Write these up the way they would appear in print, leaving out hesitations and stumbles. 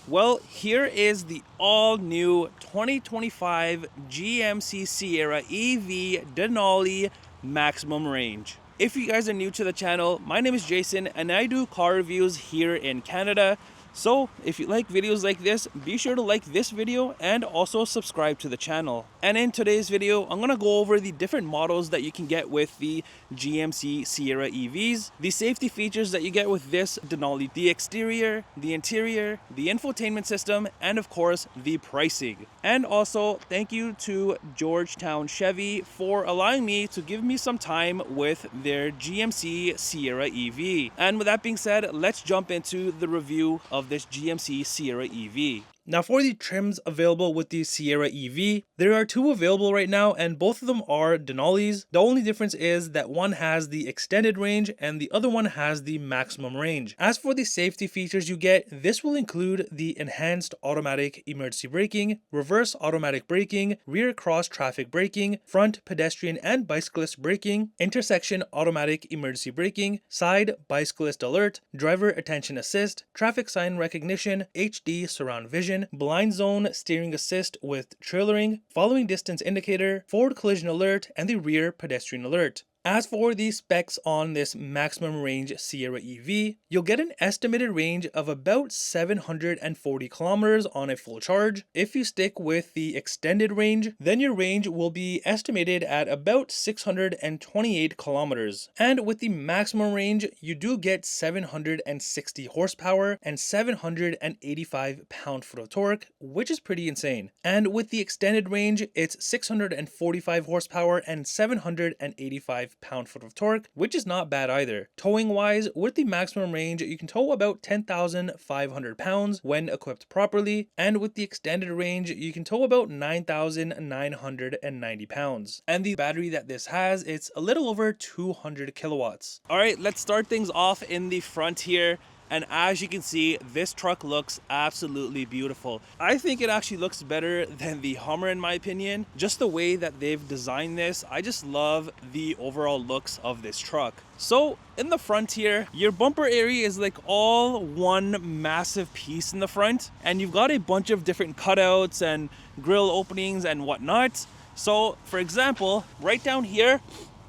Well, here is the all-new 2025 GMC Sierra EV Denali maximum range. If you guys are new to the channel, my name is Jason and I do car reviews here in Canada. So if you like videos like this, be sure to like this video and also subscribe to the channel. And in today's video, I'm gonna go over the different models that you can get with the GMC Sierra EVs, the safety features that you get with this Denali, the exterior, the interior, the infotainment system, and of course, the pricing. And also, thank you to Georgetown Chevy for allowing me to give me some time with their GMC Sierra EV. And with that being said, let's jump into the review of this GMC Sierra EV. Now for the trims available with the Sierra EV, there are two available right now and both of them are Denalis. The only difference is that one has the extended range and the other one has the maximum range. As for the safety features you get, this will include the enhanced automatic emergency braking, reverse automatic braking, rear cross traffic braking, front pedestrian and bicyclist braking, intersection automatic emergency braking, side bicyclist alert, driver attention assist, traffic sign recognition, HD surround vision, blind zone steering assist with trailering, following distance indicator, forward collision alert, and the rear pedestrian alert. As for the specs on this maximum range Sierra EV, you'll get an estimated range of about 740 kilometers on a full charge. If you stick with the extended range, then your range will be estimated at about 628 kilometers. And with the maximum range, you do get 760 horsepower and 785 pound-foot of torque, which is pretty insane. And with the extended range, it's 645 horsepower and 785 pound-foot of torque, which is not bad either. Towing wise, with the maximum range, you can tow about 10,500 pounds when equipped properly, and with the extended range, you can tow about 9,990 pounds. And the battery that this has, it's a little over 200 kilowatts. All right, let's start things off in the front here. And as you can see, this truck looks absolutely beautiful. I think it actually looks better than the Hummer in my opinion. Just the way that they've designed this, I just love the overall looks of this truck. So in the front here, your bumper area is like all one massive piece in the front. And you've got a bunch of different cutouts and grille openings and whatnot. So for example, right down here,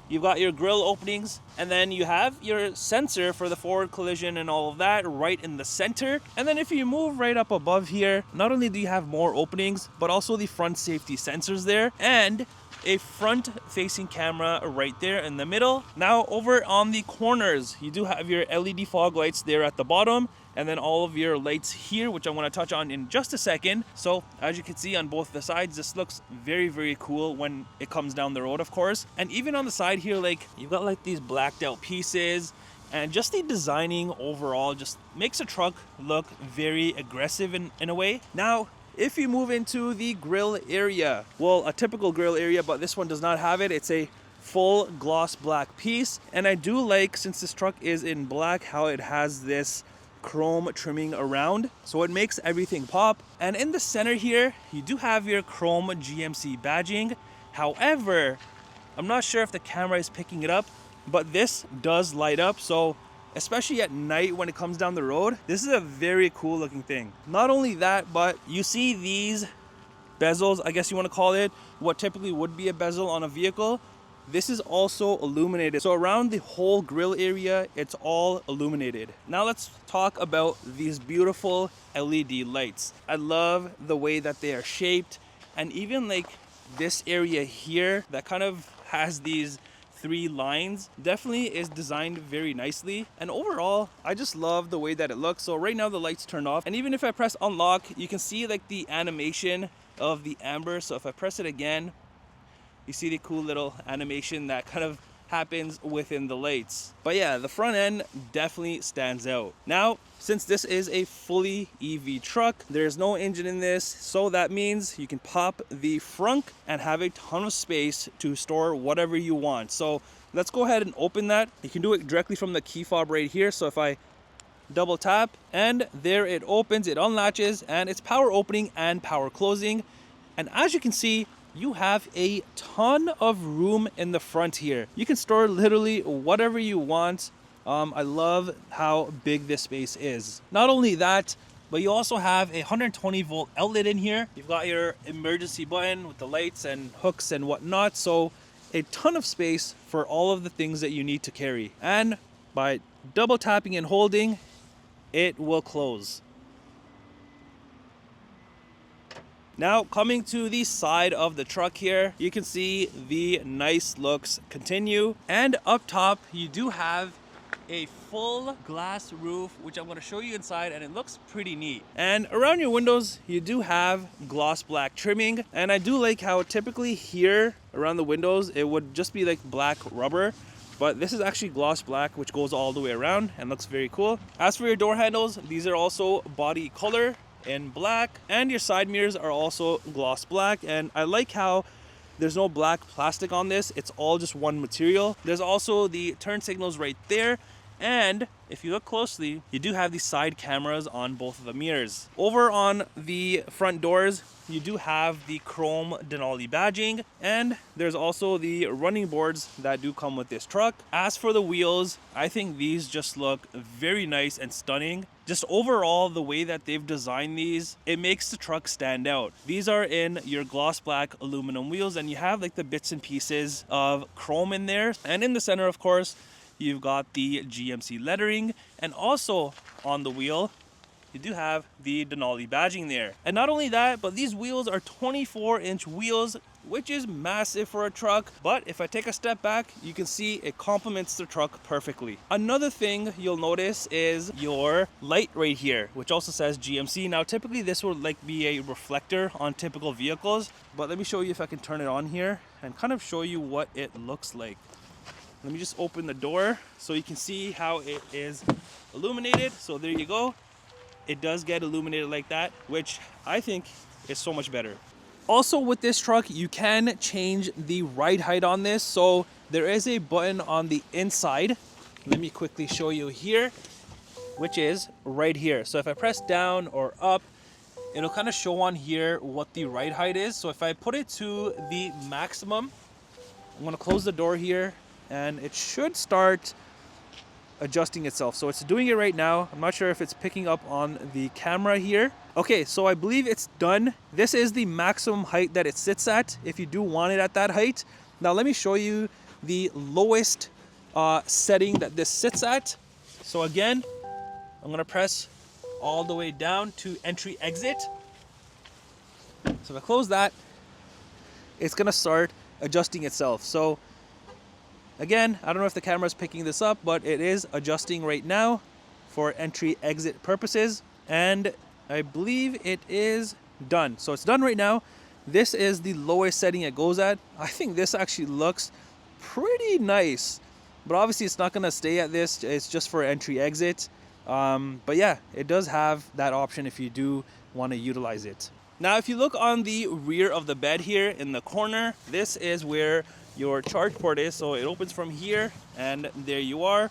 you've got your grille openings, and then you have your sensor for the forward collision and all of that right in the center. And then if you move right up above here, not only do you have more openings, but also the front safety sensors there and a front facing camera right there in the middle. Now over on the corners, you do have your LED fog lights there at the bottom, and then all of your lights here, which I want to touch on in just a second. So as you can see on both the sides, this looks very, very cool when it comes down the road, of course. And even on the side here, like you've got like these blacked out pieces, and just the designing overall just makes a truck look very aggressive in a way. Now, if you move into the grille area, well, a typical grille area, but this one does not have it. It's a full gloss black piece. And I do like, since this truck is in black, how it has this chrome trimming around, so it makes everything pop. And in the center here, you do have your chrome GMC badging. However, I'm not sure if the camera is picking it up, but this does light up. So especially at night when it comes down the road, this is a very cool looking thing. Not only that, but you see these bezels, I guess you want to call it, what typically would be a bezel on a vehicle. This is also illuminated. So around the whole grille area, it's all illuminated. Now let's talk about these beautiful LED lights. I love the way that they are shaped. And even like this area here that kind of has these three lines definitely is designed very nicely. And overall, I just love the way that it looks. So right now the lights turned off. And even if I press unlock, you can see like the animation of the amber. So if I press it again, you see the cool little animation that kind of happens within the lights. But yeah, the front end definitely stands out. Now, since this is a fully EV truck, there's no engine in this, so that means you can pop the frunk and have a ton of space to store whatever you want. So let's go ahead and open that. You can do it directly from the key fob right here. So if I double tap, and there it opens, it unlatches, and it's power opening and power closing. And as you can see, you have a ton of room in the front here. You can store literally whatever you want. I love how big this space is. Not only that, But you also have a 120 volt outlet in here. You've got your emergency button with the lights and hooks and whatnot. So a ton of space for all of the things that you need to carry. And by double tapping and holding, it will close. Now coming to the side of the truck here, you can see the nice looks continue. And up top, you do have a full glass roof, which I'm going to show you inside, and it looks pretty neat. And around your windows, you do have gloss black trimming. And I do like how typically here around the windows, it would just be like black rubber. But this is actually gloss black, which goes all the way around and looks very cool. As for your door handles, these are also body color in black, and your side mirrors are also gloss black. And I like how there's no black plastic on this, it's all just one material. There's also the turn signals right there, and if you look closely, you do have the side cameras on both of the mirrors. Over on the front doors, you do have the chrome Denali badging, and there's also the running boards that do come with this truck. As for the wheels, I think these just look very nice and stunning. Just overall, the way that they've designed these, it makes the truck stand out. These are in your gloss black aluminum wheels, and you have like the bits and pieces of chrome in there. And in the center, of course, you've got the GMC lettering, and also on the wheel, you do have the Denali badging there. And not only that, but these wheels are 24-inch wheels, which is massive for a truck. But if I take a step back, you can see it complements the truck perfectly. Another thing you'll notice is your light right here, which also says GMC. Now, typically this would like be a reflector on typical vehicles, but let me show you if I can turn it on here and kind of show you what it looks like. Let me just open the door so you can see how it is illuminated. So there you go. It does get illuminated like that, which I think is so much better. Also with this truck, you can change the ride height on this. So there is a button on the inside. Let me quickly show you here, which is right here. So if I press down or up, it'll kind of show on here what the ride height is. So if I put it to the maximum, I'm gonna close the door here, and it should start adjusting itself. So it's doing it right now. I'm not sure if it's picking up on the camera here. Okay, so I believe it's done. This is the maximum height that it sits at if you do want it at that height. Now let me show you the lowest setting that this sits at. So again, I'm gonna press all the way down to entry exit. So if I close that, it's gonna start adjusting itself. So again, I don't know if the camera is picking this up, but it is adjusting right now for entry exit purposes. And I believe it is done. So it's done right now. This is the lowest setting it goes at. I think this actually looks pretty nice, but obviously it's not gonna stay at this. It's just for entry exit. But yeah, it does have that option if you do want to utilize it. Now, if you look on the rear of the bed here in the corner, this is where your charge port is. So it opens from here, and there you are.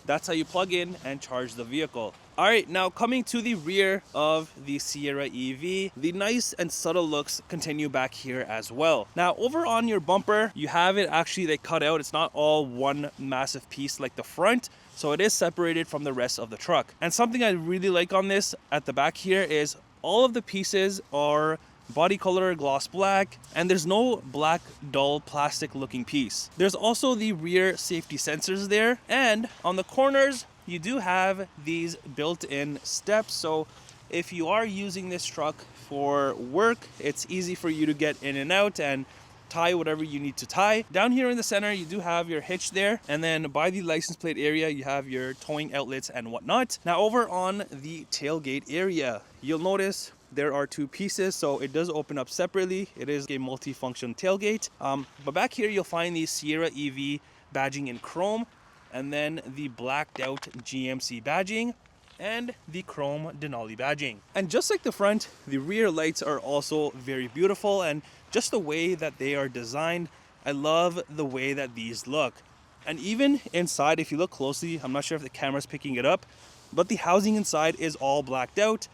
That's how you plug in and charge the vehicle. All right, now coming to the rear of the Sierra EV, the nice and subtle looks continue back here as well. Now, over on your bumper, you have it actually like cut out. It's not all one massive piece like the front. So it is separated from the rest of the truck. And something I really like on this at the back here is all of the pieces are body color gloss black, and there's no black dull plastic looking piece. There's also the rear safety sensors there, and on the corners you do have these built-in steps. So if you are using this truck for work, it's easy for you to get in and out and tie whatever you need to tie. Down here in the center, you do have your hitch there, and then by the license plate area, you have your towing outlets and whatnot. Now over on the tailgate area, you'll notice there are two pieces, so it does open up separately. It is a multi-function tailgate. But back here, you'll find the Sierra EV badging in chrome, and then the blacked out GMC badging, and the chrome Denali badging. And just like the front, the rear lights are also very beautiful, and just the way that they are designed, I love the way that these look. And even inside, if you look closely, I'm not sure if the camera's picking it up, but the housing inside is all blacked out.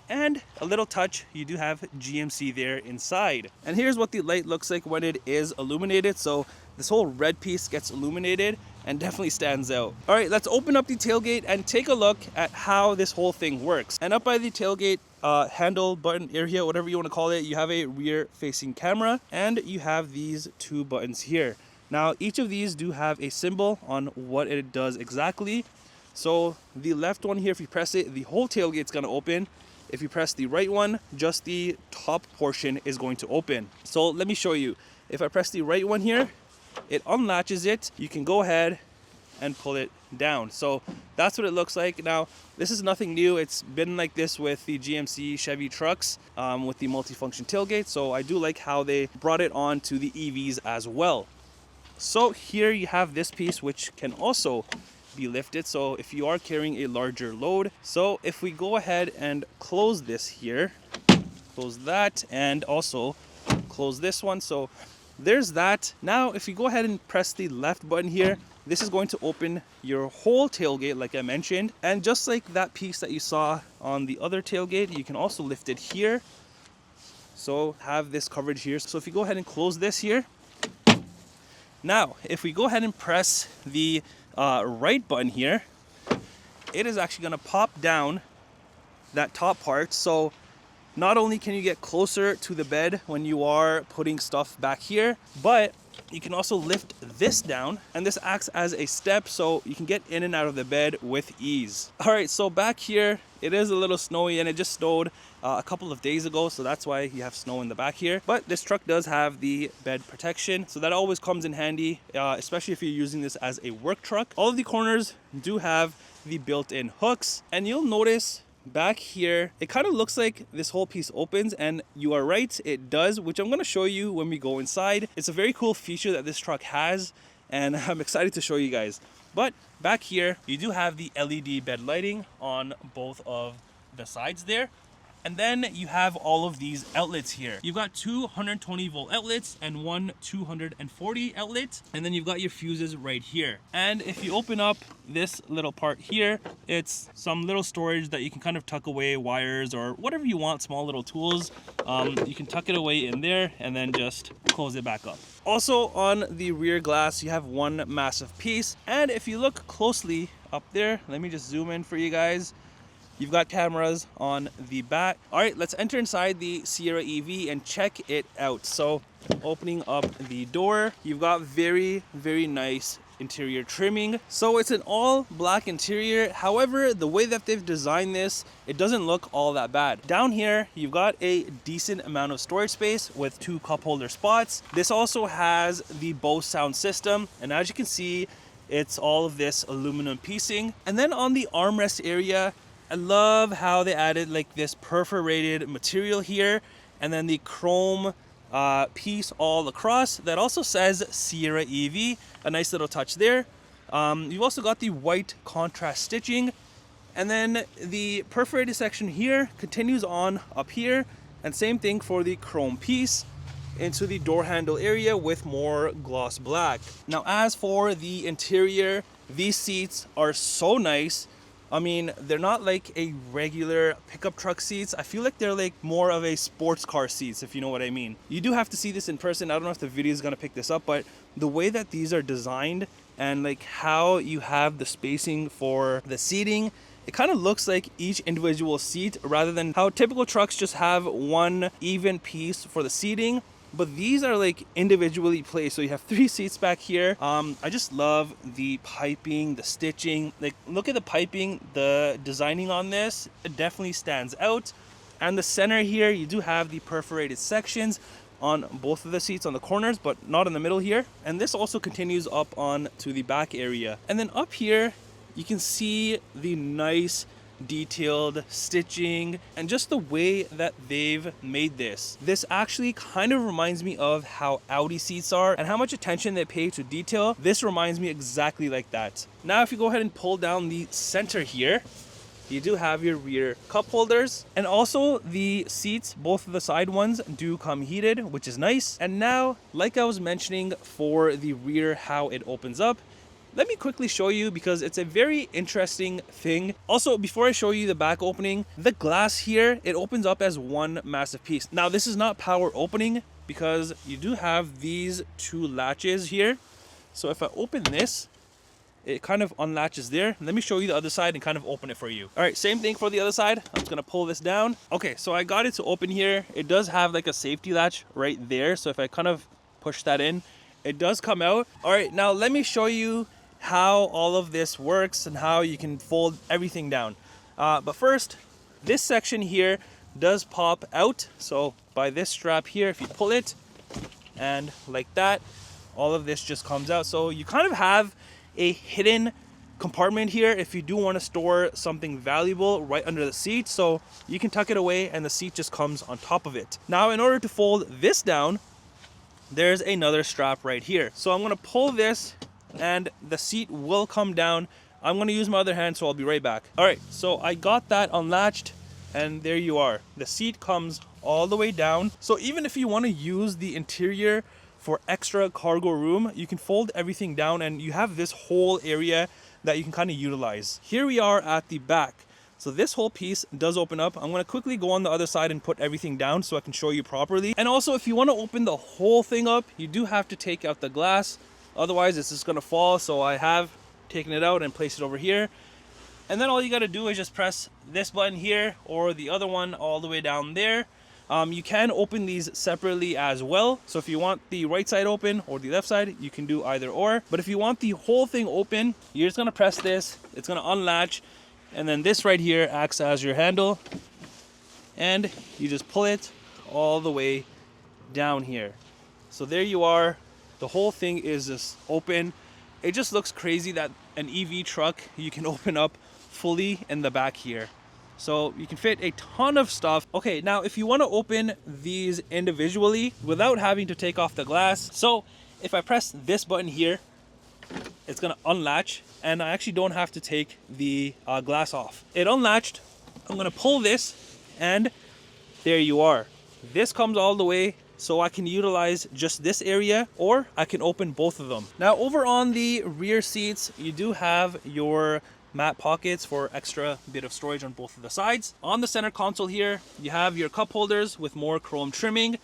and a little touch, you do have GMC there inside. And here's what the light looks like when it is illuminated. So this whole red piece gets illuminated and definitely stands out. All right, let's open up the tailgate and take a look at how this whole thing works. And up by the tailgate handle button area, whatever you want to call it, you have a rear facing camera and you have these two buttons here. Now, each of these do have a symbol on what it does exactly. So the left one here, if you press it, the whole tailgate's gonna open. If you press the right one, just the top portion is going to open. So let me show you. If I press the right one here, it unlatches it. You can go ahead and pull it down. So that's what it looks like. Now, this is nothing new. It's been like this with the GMC Chevy trucks with the multifunction tailgate. So I do like how they brought it on to the EVs as well. So here you have this piece, which can also be lifted, so if you are carrying a larger load. So if we go ahead and close this here, close that, and also close this one, so there's that. Now if you go ahead and press the left button here, this is going to open your whole tailgate like I mentioned, and just like that piece that you saw on the other tailgate, you can also lift it here, so have this coverage here. So if you go ahead and close this here, now if we go ahead and press the right button here, it is actually going to pop down that top part. So not only can you get closer to the bed when you are putting stuff back here, but you can also lift this down, and this acts as a step so you can get in and out of the bed with ease. All right, so back here it is a little snowy, and it just snowed a couple of days ago, so that's why you have snow in the back here. But this truck does have the bed protection, so that always comes in handy, especially if you're using this as a work truck. All of the corners do have the built-in hooks, and you'll notice back here it kind of looks like this whole piece opens, and you are right, it does, which I'm going to show you when we go inside. It's a very cool feature that this truck has, and I'm excited to show you guys. But back here you do have the LED bed lighting on both of the sides there. And then you have all of these outlets here. You've got two 120 volt outlets and one 240 outlet. And then you've got your fuses right here. And if you open up this little part here, it's some little storage that you can kind of tuck away wires or whatever you want, small little tools. You can tuck it away in there and then just close it back up. Also on the rear glass, you have one massive piece. And if you look closely up there, let me just zoom in for you guys. You've got cameras on the back. All right, let's enter inside the Sierra EV and check it out. So opening up the door, you've got very, very nice interior trimming. So it's an all black interior. However, the way that they've designed this, it doesn't look all that bad. Down here, you've got a decent amount of storage space with two cup holder spots. This also has the Bose sound system. And as you can see, it's all of this aluminum piecing. And then on the armrest area, I love how they added like this perforated material here, and then the chrome piece all across that also says Sierra EV, a nice little touch there. You've also got the white contrast stitching, and then the perforated section here continues on up here, and same thing for the chrome piece into the door handle area with more gloss black. Now as for the interior, these seats are so nice. I mean, they're not like a regular pickup truck seats. I feel like they're like more of a sports car seats, if you know what I mean. You do have to see this in person. I don't know if the video is gonna pick this up, but the way that these are designed and like how you have the spacing for the seating, it kind of looks like each individual seat rather than how typical trucks just have one even piece for the seating. But these are like individually placed, so you have 3 seats back here. I just love the piping, the stitching. Like, look at the piping, the designing on this, it definitely stands out. And the center here, you do have the perforated sections on both of the seats on the corners, but not in the middle here. And this also continues up on to the back area. And then up here, you can see the nice detailed stitching and just the way that they've made this. This actually kind of reminds me of how Audi seats are and how much attention they pay to detail. This reminds me exactly like that. Now if you go ahead and pull down the center here, you do have your rear cup holders, and also the seats, both of the side ones, do come heated, which is nice. And now, like I was mentioning for the rear, how it opens up, let me quickly show you because it's a very interesting thing. Also, before I show you the back opening, the glass here, it opens up as one massive piece. Now, this is not power opening because you do have these two latches here. So if I open this, it kind of unlatches there. Let me show you the other side and kind of open it for you. All right, same thing for the other side. I'm just gonna pull this down. Okay, so I got it to open here. It does have like a safety latch right there. So if I kind of push that in, it does come out. All right, now let me show you how all of this works and how you can fold everything down. But first, this section here does pop out. So by this strap here, if you pull it and like that, all of this just comes out. So you kind of have a hidden compartment here if you do want to store something valuable right under the seat. So you can tuck it away and the seat just comes on top of it. Now, in order to fold this down, there's another strap right here. So I'm going to pull this and the seat will come down. I'm going to use my other hand, so I'll be right back. All right, so I got that unlatched and there you are. The seat comes all the way down. So even if you want to use the interior for extra cargo room, you can fold everything down and you have this whole area that you can kind of utilize. Here we are at the back. So this whole piece does open up. I'm going to quickly go on the other side and put everything down so I can show you properly. And also, if you want to open the whole thing up, you do have to take out the glass. Otherwise, it's just going to fall. So I have taken it out and placed it over here. And then all you got to do is just press this button here or the other one all the way down there. You can open these separately as well. So if you want the right side open or the left side, you can do either or. But if you want the whole thing open, you're just gonna press this, it's gonna unlatch, and then this right here acts as your handle. And you just pull it all the way down here. So there you are. The whole thing is just open. It just looks crazy that an EV truck, you can open up fully in the back here. So you can fit a ton of stuff. Okay, now if you want to open these individually without having to take off the glass. So if I press this button here, it's going to unlatch and I actually don't have to take the glass off. It unlatched. I'm going to pull this and there you are. This comes all the way. So I can utilize just this area or I can open both of them. Now over on the rear seats, you do have your mat pockets for extra bit of storage on both of the sides. On the center console here, you have your cup holders with more chrome trimming.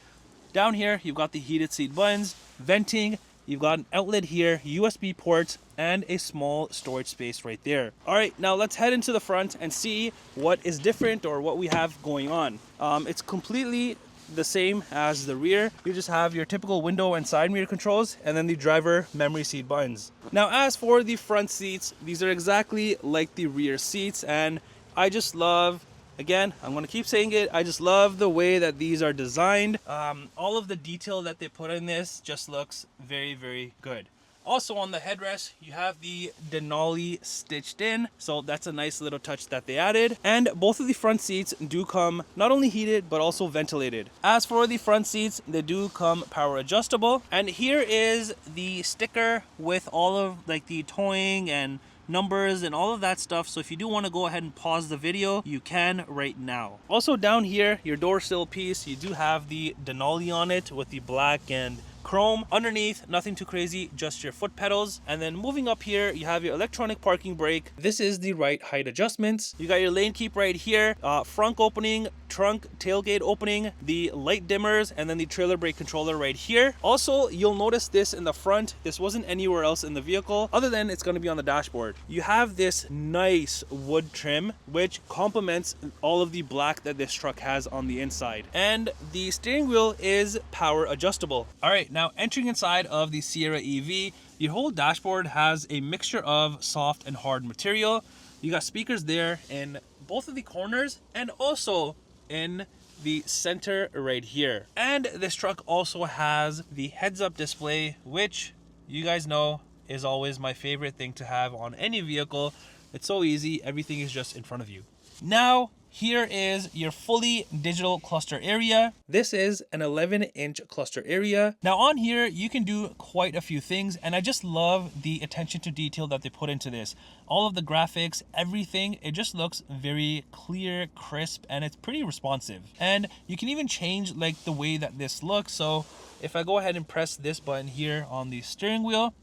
Down here, you've got the heated seat buttons, venting, you've got an outlet here, USB ports, and a small storage space right there. All right, now let's head into the front and see what is different or what we have going on. It's completely the same as the rear. You just have your typical window and side mirror controls and then the driver memory seat buttons. Now as for the front seats, these are exactly like the rear seats and I just love, again, I'm going to keep saying it, I just love the way that these are designed. All of the detail that they put in this just looks very, very good. Also on the headrest, you have the Denali stitched in. So that's a nice little touch that they added. And both of the front seats do come not only heated, but also ventilated. As for the front seats, they do come power adjustable. And here is the sticker with all of like the towing and numbers and all of that stuff. So if you do want to go ahead and pause the video, you can right now. Also down here, your door sill piece, you do have the Denali on it with the black and chrome. Underneath, nothing too crazy, just your foot pedals. And then moving up here, you have your electronic parking brake. This is the right height adjustments. You got your lane keep right here, frunk opening, trunk tailgate opening, the light dimmers, and then the trailer brake controller right here. Also, you'll notice this in the front. This wasn't anywhere else in the vehicle other than it's going to be on the dashboard. You have this nice wood trim which complements all of the black that this truck has on the inside. And the steering wheel is power adjustable. All right, now entering inside of the Sierra EV, your whole dashboard has a mixture of soft and hard material. You got speakers there in both of the corners and also in the center right here. And this truck also has the heads-up display, which you guys know is always my favorite thing to have on any vehicle. It's so easy, everything is just in front of you. Now here is your fully digital cluster area. This is an 11-inch cluster area. Now on here, you can do quite a few things, and I just love the attention to detail that they put into this. All of the graphics, everything, it just looks very clear, crisp, and it's pretty responsive. And you can even change like the way that this looks. So if I go ahead and press this button here on the steering wheel,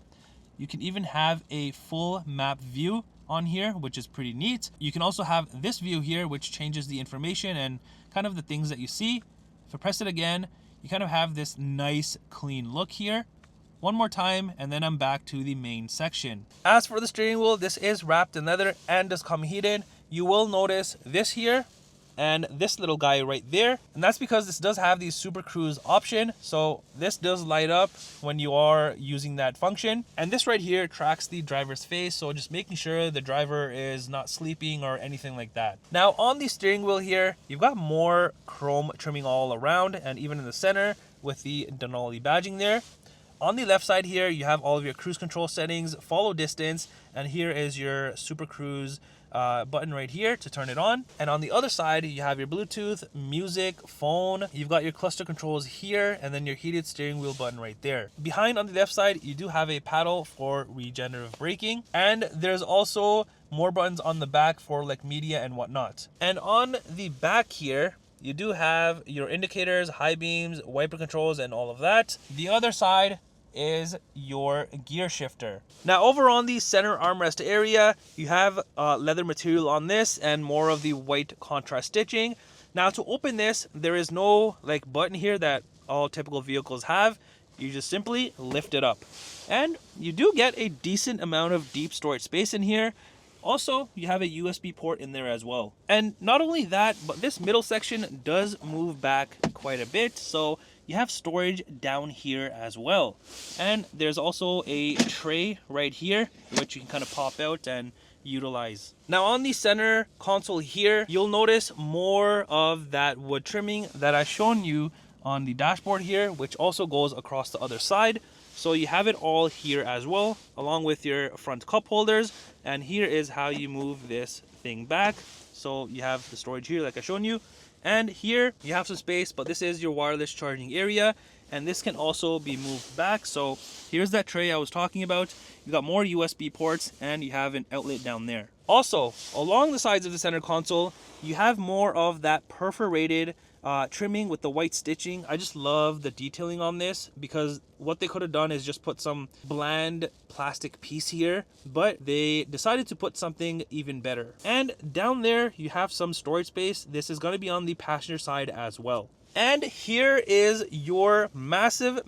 You can even have a full map view on here, which is pretty neat. You can also have this view here, which changes the information and kind of the things that you see. If I press it again, you kind of have this nice clean look here. One more time, and then I'm back to the main section. As for the steering wheel, this is wrapped in leather and does come heated. You will notice this here and this little guy right there, and that's because this does have the Super Cruise option, so this does light up when you are using that function. And this right here tracks the driver's face, so just making sure the driver is not sleeping or anything like that. Now on the steering wheel here, you've got more chrome trimming all around and even in the center with the Denali badging there. On the left side here, you have all of your cruise control settings, follow distance, and here is your Super Cruise button right here to turn it on. And on the other side, you have your Bluetooth, music, phone. You've got your cluster controls here, and then your heated steering wheel button right there. Behind on the left side, you do have a paddle for regenerative braking, and there's also more buttons on the back for like media and whatnot. And on the back here, you do have your indicators, high beams, wiper controls, and all of that. The other side is your gear shifter. Now over on the center armrest area, you have leather material on this and more of the white contrast stitching. Now to open this, there is no like button here that all typical vehicles have. You just simply lift it up. And you do get a decent amount of deep storage space in here. Also, you have a USB port in there as well. And not only that, but this middle section does move back quite a bit, so you have storage down here as well. And there's also a tray right here, which you can kind of pop out and utilize. Now on the center console here, you'll notice more of that wood trimming that I've shown you on the dashboard here, which also goes across the other side. So you have it all here as well, along with your front cup holders. And here is how you move this thing back. So you have the storage here like I've shown you. And here you have some space, but this is your wireless charging area. And this can also be moved back. So here's that tray I was talking about. You got more USB ports and you have an outlet down there. Also, along the sides of the center console, you have more of that perforated trimming with the white stitching. I just love the detailing on this because what they could have done is just put some bland plastic piece here, but they decided to put something even better. And down there you have some storage space. This is going to be on the passenger side as well. And here is your massive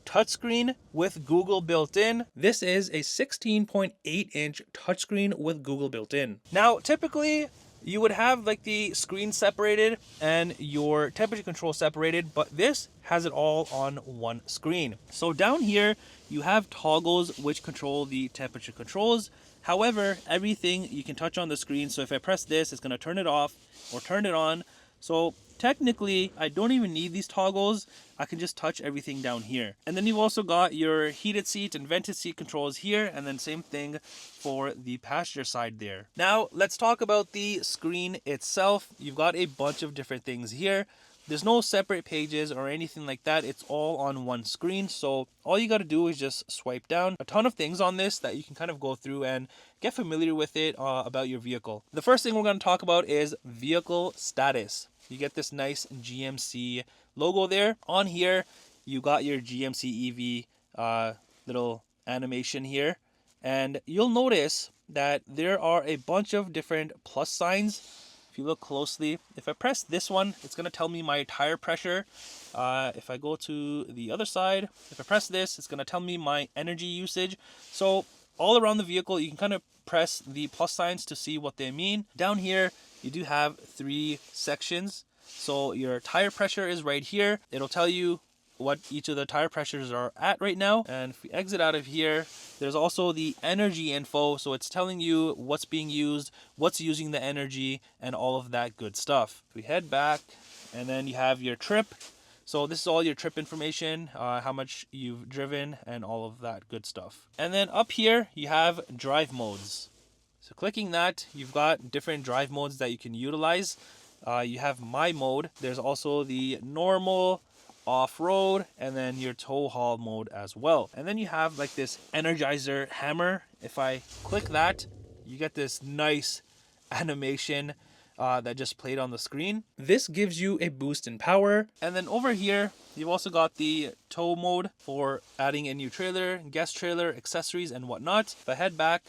touchscreen with Google built in. This is a 16.8 inch touchscreen with Google built in. Now typically you would have like the screen separated and your temperature control separated, but this has it all on one screen. So down here you have toggles which control the temperature controls. However, everything you can touch on the screen. So if I press this, it's going to turn it off or turn it on. So technically I don't even need these toggles. I can just touch everything down here. And then you've also got your heated seat and vented seat controls here, and then same thing for the passenger side there. Now let's talk about the screen itself. You've got a bunch of different things here. There's no separate pages or anything like that. It's all on one screen. So all you got to do is just swipe down. A ton of things on this that you can kind of go through and get familiar with it about your vehicle. The first thing we're going to talk about is vehicle status. You get this nice GMC logo there. On here, you got your GMC EV little animation here. And you'll notice that there are a bunch of different plus signs. If you look closely, if I press this one, it's going to tell me my tire pressure. If I go to the other side, if I press this, it's going to tell me my energy usage. So all around the vehicle, you can kind of press the plus signs to see what they mean. Down here, you do have 3 sections. So your tire pressure is right here. It'll tell you what each of the tire pressures are at right now. And if we exit out of here, there's also the energy info. So it's telling you what's being used, what's using the energy, and all of that good stuff. If we head back, and then you have your trip. So this is all your trip information, how much you've driven, and all of that good stuff. And then up here, you have drive modes. So clicking that, you've got different drive modes that you can utilize. You have my mode. There's also the normal, off-road, and then your tow haul mode as well. And then you have like this Energizer hammer. If I click that, you get this nice animation that just played on the screen. This gives you a boost in power. And then over here, you've also got the tow mode for adding a new trailer, guest trailer, accessories, and whatnot. If I head back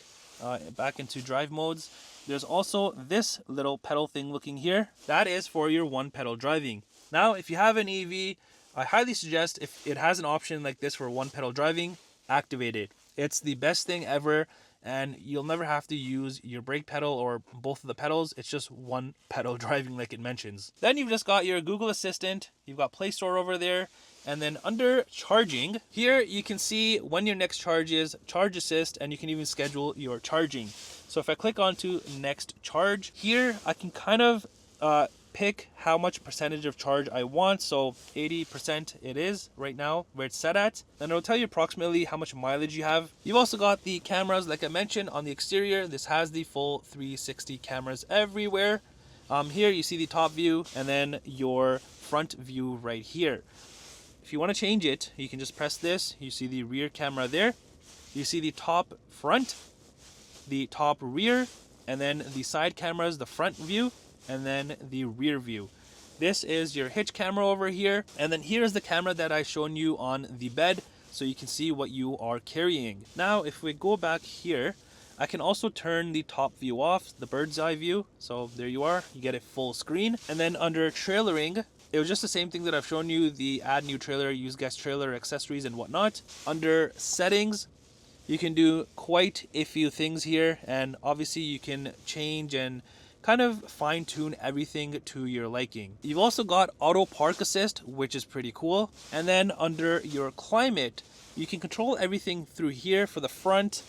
into drive modes, there's also this little pedal thing looking here. That is for your one pedal driving. Now, if you have an EV, I highly suggest, if it has an option like this for one pedal driving, activate it. It's the best thing ever, and you'll never have to use your brake pedal or both of the pedals. It's just one pedal driving like it mentions. Then you've just got your Google Assistant, you've got Play Store over there, and then under charging, here you can see when your next charge is, charge assist, and you can even schedule your charging. So if I click onto next charge, here I can kind of pick how much percentage of charge I want. So 80% it is right now where it's set at, and it'll tell you approximately how much mileage you have. You've also got the cameras, like I mentioned, on the exterior. This has the full 360 cameras everywhere. Here you see the top view and then your front view right here. If you want to change it, you can just press this. You see the rear camera there, you see the top front, the top rear, and then the side cameras, the front view, and then the rear view. This is your hitch camera over here, and then here's the camera that I've shown you on the bed, so you can see what you are carrying. Now if we go back here, I can also turn the top view off, the bird's eye view. So there you are, you get a full screen. And then under trailering, it was just the same thing that I've shown you, the add new trailer, use guest trailer, accessories, and whatnot. Under settings, you can do quite a few things here, and obviously you can change and kind of fine-tune everything to your liking. You've also got auto park assist, which is pretty cool. And then under your climate, you can control everything through here for the front,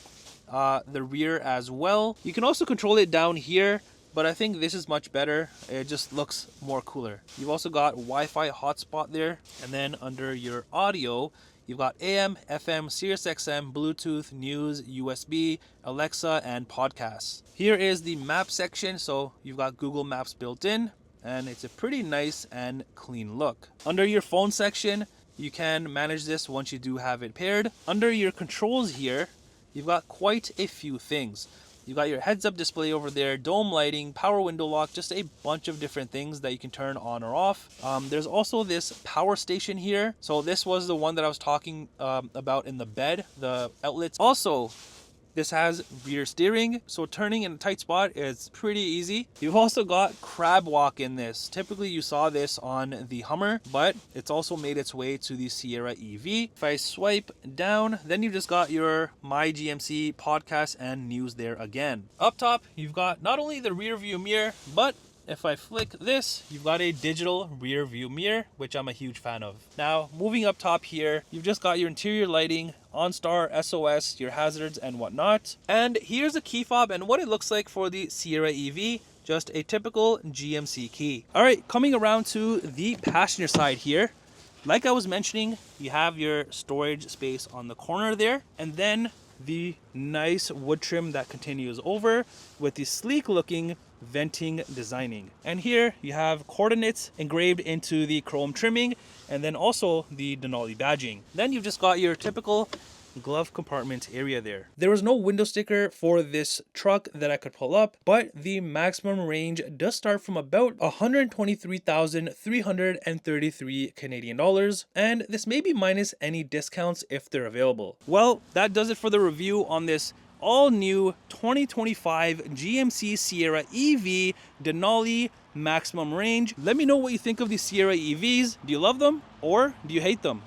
the rear as well. You can also control it down here, but I think this is much better. It just looks more cooler. You've also got Wi-Fi hotspot there. And then under your audio, you've got AM, FM, Sirius XM, Bluetooth, news, USB, Alexa, and podcasts. Here is the map section. So you've got Google Maps built in, and it's a pretty nice and clean look. Under your phone section, you can manage this once you do have it paired. Under your controls here, you've got quite a few things. You've got your heads-up display over there, dome lighting, power window lock, just a bunch of different things that you can turn on or off. There's also this power station here. So this was the one that I was talking about in the bed, the outlets. Also, this has rear steering, so turning in a tight spot is pretty easy. You've also got crab walk in this. Typically you saw this on the Hummer, but it's also made its way to the Sierra EV. If I swipe down, then you've just got your My GMC podcast and news there again. Up top, you've got not only the rear view mirror, but if I flick this, you've got a digital rear view mirror, which I'm a huge fan of. Now, moving up top here, you've just got your interior lighting, OnStar, SOS, your hazards, and whatnot. And here's a key fob and what it looks like for the Sierra EV. Just a typical GMC key. All right, coming around to the passenger side here. Like I was mentioning, you have your storage space on the corner there, and then the nice wood trim that continues over with the sleek looking venting designing. And here you have coordinates engraved into the chrome trimming, and then also the Denali badging. Then you've just got your typical glove compartment area there. There was no window sticker for this truck that I could pull up, but the maximum range does start from about 123,333 Canadian dollars, and this may be minus any discounts if they're available. Well, that does it for the review on this all new 2025 GMC Sierra EV Denali maximum range. Let me know what you think of the Sierra EVs. Do you love them or do you hate them?